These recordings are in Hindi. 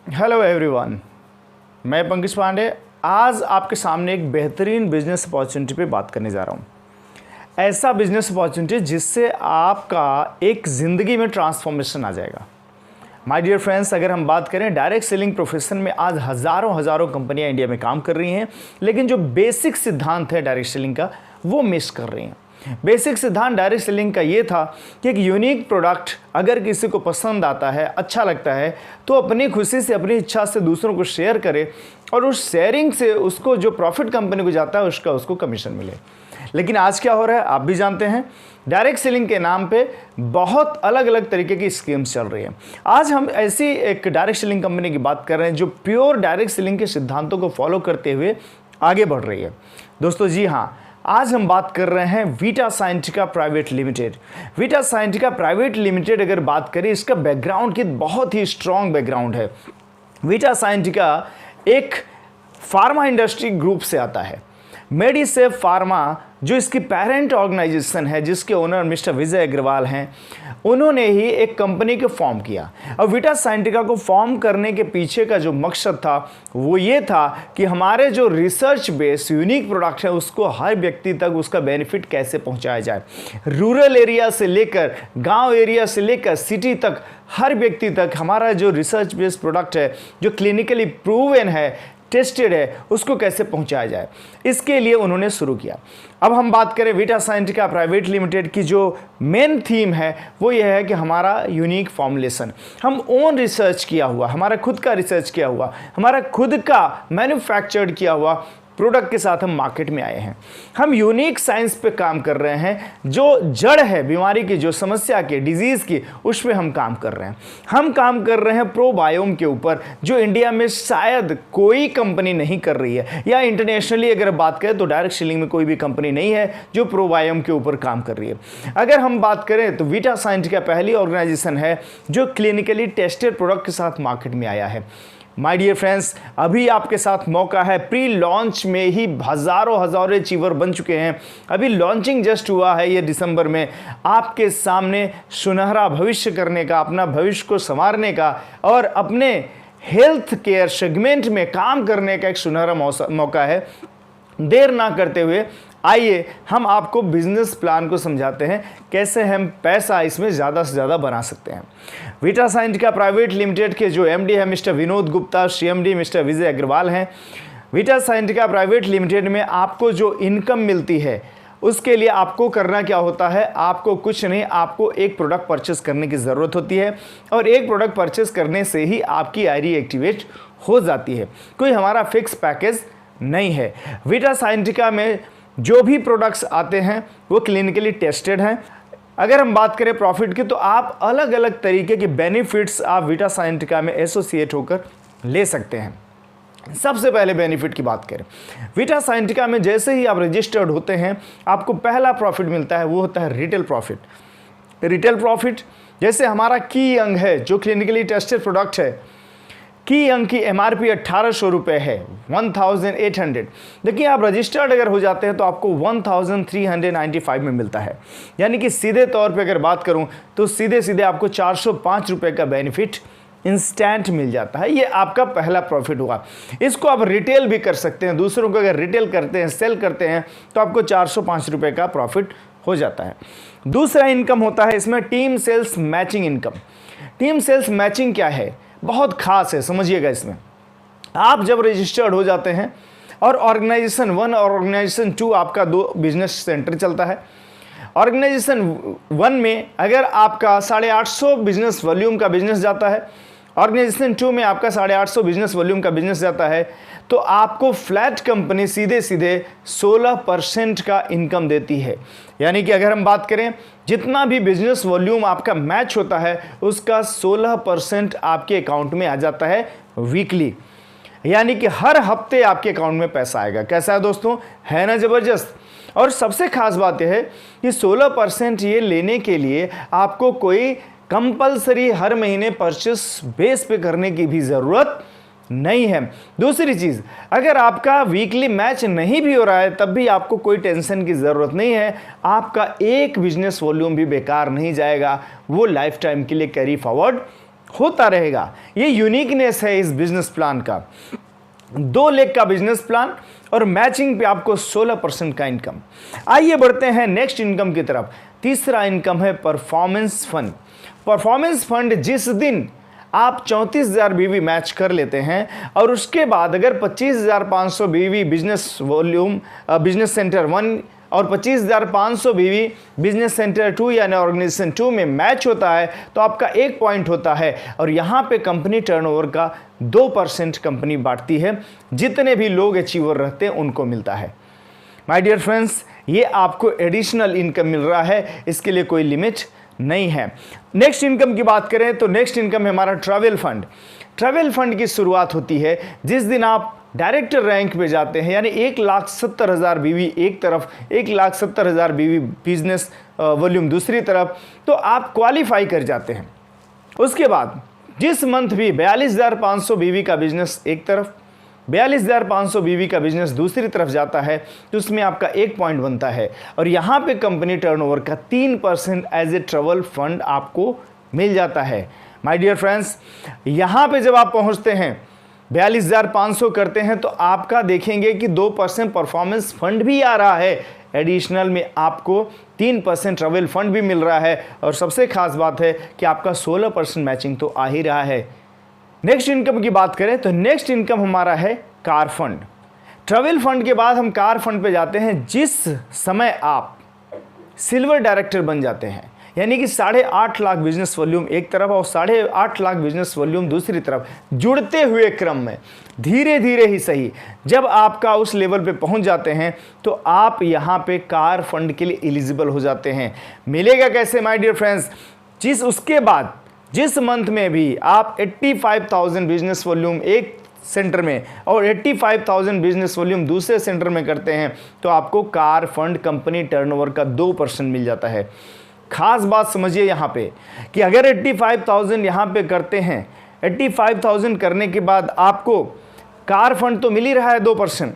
हेलो एवरीवन, मैं पंकज पांडे आज आपके सामने एक बेहतरीन बिजनेस अपॉर्चुनिटी पे बात करने जा रहा हूँ। ऐसा बिजनेस अपॉर्चुनिटी जिससे आपका एक ज़िंदगी में ट्रांसफॉर्मेशन आ जाएगा। माय डियर फ्रेंड्स, अगर हम बात करें डायरेक्ट सेलिंग प्रोफेशन में आज हज़ारों कंपनियां इंडिया में काम कर रही हैं, लेकिन जो बेसिक सिद्धांत है डायरेक्ट सेलिंग का वो मिस कर रही हैं। बेसिक सिद्धांत डायरेक्ट सेलिंग का ये था कि एक यूनिक प्रोडक्ट अगर किसी को पसंद आता है, अच्छा लगता है, तो अपनी खुशी से, अपनी इच्छा से दूसरों को शेयर करे और उस शेयरिंग से उसको जो प्रॉफिट कंपनी को जाता है उसको कमीशन मिले। लेकिन आज क्या हो रहा है आप भी जानते हैं, डायरेक्ट सेलिंग के नाम पे बहुत अलग अलग तरीके की स्कीम्स चल रही हैं। आज हम ऐसी एक डायरेक्ट सेलिंग कंपनी की बात कर रहे हैं जो प्योर डायरेक्ट सेलिंग के सिद्धांतों को फॉलो करते हुए आगे बढ़ रही है। दोस्तों जी हाँ, आज हम बात कर रहे हैं Vita Scientica Private Limited. Vita Scientica Private Limited अगर बात करें, इसका बैकग्राउंड की बहुत ही स्ट्रॉन्ग बैकग्राउंड है। वीटा साइंटिका एक फार्मा इंडस्ट्री ग्रुप से आता है। मेडिसेफ फार्मा जो इसकी पेरेंट ऑर्गेनाइजेशन है, जिसके ओनर मिस्टर विजय अग्रवाल हैं, उन्होंने ही एक कंपनी को फॉर्म किया। और वीटा साइंटिका को फॉर्म करने के पीछे का जो मकसद था वो ये था कि हमारे जो रिसर्च बेस्ड यूनिक प्रोडक्ट है उसको हर व्यक्ति तक उसका बेनिफिट कैसे पहुंचाया जाए। रूरल एरिया से लेकर गांव एरिया से लेकर सिटी तक हर व्यक्ति तक हमारा जो रिसर्च बेस्ड प्रोडक्ट है, जो क्लिनिकली प्रूवन है, टेस्टेड है, उसको कैसे पहुंचाया जाए, इसके लिए उन्होंने शुरू किया। अब हम बात करें वीटा साइंटिका प्राइवेट लिमिटेड की, जो मेन थीम है वो ये है कि हमारा यूनिक फॉर्मुलेशन, हम ओन रिसर्च किया हुआ, हमारा खुद का रिसर्च किया हुआ, हमारा खुद का मैन्युफैक्चर्ड किया हुआ प्रोडक्ट के साथ हम मार्केट में आए हैं। हम यूनिक साइंस पे काम कर रहे हैं, जो जड़ है बीमारी की, जो समस्या के, डिजीज़ की, उस पे हम काम कर रहे हैं। हम काम कर रहे हैं प्रोबायोम के ऊपर, जो इंडिया में शायद कोई कंपनी नहीं कर रही है, या इंटरनेशनली अगर बात करें तो डायरेक्ट सेलिंग में कोई भी कंपनी नहीं है जो प्रोबायोम के ऊपर काम कर रही है। अगर हम बात करें तो वीटा साइंटिका पहली ऑर्गेनाइजेशन है जो क्लिनिकली टेस्टेड प्रोडक्ट के साथ मार्केट में आया है। माय डियर फ्रेंड्स, अभी आपके साथ मौका है, प्री लॉन्च में ही हज़ारों अचीवर बन चुके हैं। अभी लॉन्चिंग जस्ट हुआ है ये दिसंबर में। आपके सामने सुनहरा भविष्य करने का, अपना भविष्य को संवारने का और अपने हेल्थ केयर सेगमेंट में काम करने का एक सुनहरा मौका है। देर ना करते हुए आइए हम आपको बिजनेस प्लान को समझाते हैं, कैसे हम पैसा इसमें ज़्यादा से ज़्यादा बना सकते हैं। वीटा साइंटिका प्राइवेट लिमिटेड के जो एमडी है mister Vinod Gupta, CMD mister Vijay Agarwal हैं। वीटा साइंटिका प्राइवेट लिमिटेड में आपको जो इनकम मिलती है उसके लिए आपको करना क्या होता है, आपको कुछ नहीं, आपको एक प्रोडक्ट परचेस करने की ज़रूरत होती है और एक प्रोडक्ट परचेस करने से ही आपकी आईडी एक्टिवेट हो जाती है। कोई हमारा फिक्स पैकेज नहीं है। वीटा साइंटिका में जो भी प्रोडक्ट्स आते हैं वो क्लिनिकली टेस्टेड हैं। अगर हम बात करें प्रॉफिट की, तो आप अलग अलग तरीके के बेनिफिट्स आप वीटा साइंटिका में एसोसिएट होकर ले सकते हैं। सबसे पहले बेनिफिट की बात करें, वीटा साइंटिका में जैसे ही आप रजिस्टर्ड होते हैं आपको पहला प्रॉफिट मिलता है, वो होता है रिटेल प्रॉफिट। रिटेल प्रॉफिट जैसे हमारा की अंग है जो क्लिनिकली टेस्टेड प्रोडक्ट है, की अंक की एमआरपी 1800 रुपये है, 1800। देखिए आप रजिस्टर्ड अगर हो जाते हैं तो आपको 1395 में मिलता है। यानी कि सीधे तौर पे अगर बात करूं तो सीधे आपको 405 रुपये का बेनिफिट इंस्टेंट मिल जाता है। ये आपका पहला प्रॉफिट हुआ। इसको आप रिटेल भी कर सकते हैं, दूसरों को अगर रिटेल करते हैं, सेल करते हैं तो आपको 405 रुपये का प्रॉफिट हो जाता है। दूसरा इनकम होता है इसमें team sales matching income. Team sales matching क्या है, बहुत खास है, समझिएगा। इसमें आप जब रजिस्टर्ड हो जाते हैं और ऑर्गेनाइजेशन 1 और ऑर्गेनाइजेशन 2 आपका 2 बिजनेस सेंटर चलता है। ऑर्गेनाइजेशन 1 में अगर आपका 850 बिजनेस वॉल्यूम का बिजनेस जाता है, ऑर्गेनाइजेशन 2 में आपका 850 बिजनेस वॉल्यूम का बिजनेस जाता है, तो आपको फ्लैट कंपनी सीधे 16% का इनकम देती है। यानी कि अगर हम बात करें जितना भी बिजनेस वॉल्यूम आपका मैच होता है उसका 16% आपके अकाउंट में आ जाता है वीकली। यानी कि हर हफ्ते आपके अकाउंट में पैसा आएगा। कैसा है दोस्तों, है ना ज़बरदस्त। और सबसे खास बात यह है कि 16% ये लेने के लिए आपको कोई कंपलसरी हर महीने परचेस बेस पे करने की भी ज़रूरत नहीं है। दूसरी चीज़, अगर आपका वीकली मैच नहीं भी हो रहा है तब भी आपको कोई टेंशन की ज़रूरत नहीं है। आपका एक बिजनेस वॉल्यूम भी बेकार नहीं जाएगा, वो लाइफ टाइम के लिए कैरी फॉरवर्ड होता रहेगा। ये यूनिकनेस है इस बिजनेस प्लान का। 2 लाख का बिजनेस प्लान और मैचिंग पे आपको 16% का इनकम। आइए बढ़ते हैं नेक्स्ट इनकम की तरफ। तीसरा इनकम है परफॉर्मेंस फंड। परफॉर्मेंस फंड जिस दिन आप 34,000 बीवी मैच कर लेते हैं और उसके बाद अगर 25,500 बीवी बिजनेस वॉल्यूम बिजनेस सेंटर 1 और 25,500 बीवी बिजनेस सेंटर 2 यानी ऑर्गेनाइजेशन 2 में मैच होता है तो आपका 1 पॉइंट होता है और यहाँ पे कंपनी टर्नओवर का 2% कंपनी बांटती है। जितने भी लोग अचीवर रहते हैं उनको मिलता है। माय डियर फ्रेंड्स, ये आपको एडिशनल इनकम मिल रहा है, इसके लिए कोई लिमिट नहीं है। नेक्स्ट इनकम की बात करें तो नेक्स्ट इनकम है हमारा ट्रैवल फंड। ट्रैवल फंड की शुरुआत होती है जिस दिन आप डायरेक्टर रैंक पे जाते हैं, यानी 1,70,000 बीवी एक तरफ, 1,70,000 बीवी बिजनेस वॉल्यूम दूसरी तरफ, तो आप क्वालिफाई कर जाते हैं। उसके बाद जिस मंथ भी 42,500 बीवी का बिजनेस एक तरफ, 42,500 बीवी का बिजनेस दूसरी तरफ जाता है तो उसमें आपका 1 पॉइंट बनता है और यहाँ पे कंपनी टर्नओवर का 3% एज ए ट्रैवल फंड आपको मिल जाता है। माय डियर फ्रेंड्स, यहाँ पे जब आप पहुँचते हैं 42,500 करते हैं तो आपका देखेंगे कि 2% परफॉर्मेंस फंड भी आ रहा है, एडिशनल में आपको 3% ट्रैवल फंड भी मिल रहा है और सबसे खास बात है कि आपका 16% मैचिंग तो आ ही रहा है। नेक्स्ट इनकम की बात करें तो नेक्स्ट इनकम हमारा है कार फंड। ट्रैवल फंड के बाद हम कार फंड पे जाते हैं जिस समय आप सिल्वर डायरेक्टर बन जाते हैं, यानी कि 8.5 लाख बिजनेस वॉल्यूम एक तरफ और 8.5 लाख बिजनेस वॉल्यूम दूसरी तरफ जुड़ते हुए क्रम में धीरे धीरे ही सही जब आपका उस लेवल पे पहुंच जाते हैं तो आप यहाँ पे कार फंड के लिए एलिजिबल हो जाते हैं। मिलेगा कैसे माय डियर फ्रेंड्स, उसके बाद जिस मंथ में भी आप 85,000 बिजनेस वॉल्यूम एक सेंटर में और 85,000 बिजनेस वॉल्यूम दूसरे सेंटर में करते हैं तो आपको कार फंड कंपनी टर्नओवर का 2% मिल जाता है। खास बात समझिए यहाँ पे कि अगर 85,000 यहाँ पे करते हैं, 85,000 करने के बाद आपको कार फंड तो मिल ही रहा है 2%,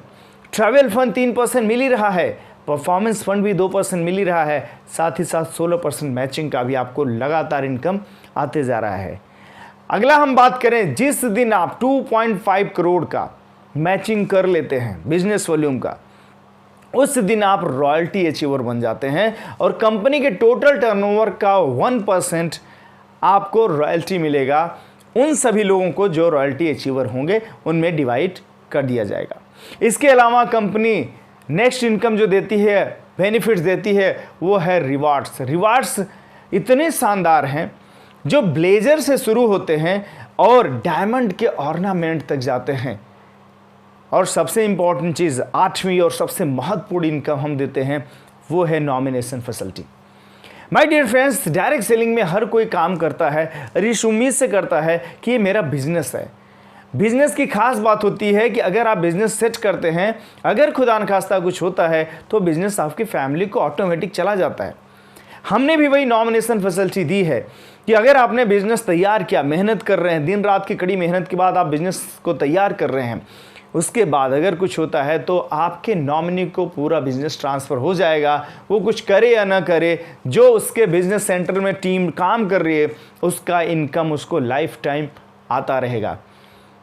ट्रैवल फंड 3% मिल ही रहा है, परफॉर्मेंस फंड भी 2% मिल ही रहा है, साथ ही साथ 16% मैचिंग का भी आपको लगातार इनकम आते जा रहा है। अगला हम बात करें जिस दिन आप 2.5 करोड़ का मैचिंग कर लेते हैं बिजनेस वॉल्यूम का, उस दिन आप रॉयल्टी अचीवर बन जाते हैं और कंपनी के टोटल टर्नओवर का 1% आपको रॉयल्टी मिलेगा। उन सभी लोगों को जो रॉयल्टी अचीवर होंगे उनमें डिवाइड कर दिया जाएगा। इसके अलावा कंपनी नेक्स्ट इनकम जो देती है, बेनिफिट्स देती है, वो है रिवार्ड्स। रिवार्ड्स इतने शानदार हैं जो ब्लेजर से शुरू होते हैं और डायमंड के ऑर्नामेंट तक जाते हैं। और सबसे इंपॉर्टेंट चीज़ 8वीं और सबसे महत्वपूर्ण इनकम हम देते हैं वो है nomination facility. My dear friends, direct selling में हर कोई काम करता है और इस उम्मीद से करता है कि ये मेरा बिजनेस है। बिजनेस की खास बात होती है कि अगर आप बिजनेस सेट करते हैं, अगर खुदा न खास्ता कुछ होता है तो बिजनेस आपकी फैमिली को ऑटोमेटिक चला जाता है। हमने भी वही नॉमिनेशन फैसिलिटी दी है कि अगर आपने बिजनेस तैयार किया, मेहनत कर रहे हैं, दिन रात की कड़ी मेहनत के बाद आप बिजनेस को तैयार कर रहे हैं, उसके बाद अगर कुछ होता है तो आपके नॉमिनी को पूरा बिजनेस ट्रांसफ़र हो जाएगा। वो कुछ करे या ना करे, जो उसके बिजनेस सेंटर में टीम काम कर रही है उसका इनकम उसको लाइफ टाइम आता रहेगा।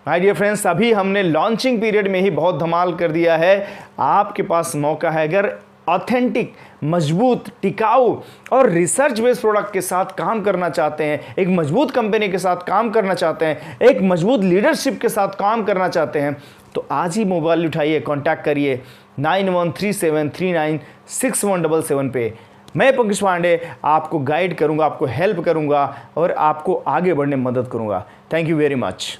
माय डियर फ्रेंड्स, अभी हमने लॉन्चिंग पीरियड में ही बहुत धमाल कर दिया है। आपके पास मौका है, अगर ऑथेंटिक, मजबूत, टिकाऊ और रिसर्च बेस्ड प्रोडक्ट के साथ काम करना चाहते हैं, एक मजबूत कंपनी के साथ काम करना चाहते हैं, एक मजबूत लीडरशिप के साथ काम करना चाहते हैं, तो आज ही मोबाइल उठाइए, कांटेक्ट करिए 9137396177 पे। मैं पंकज पांडे आपको गाइड करूंगा, आपको हेल्प करूंगा और आपको आगे बढ़ने में मदद करूंगा। Thank you very much.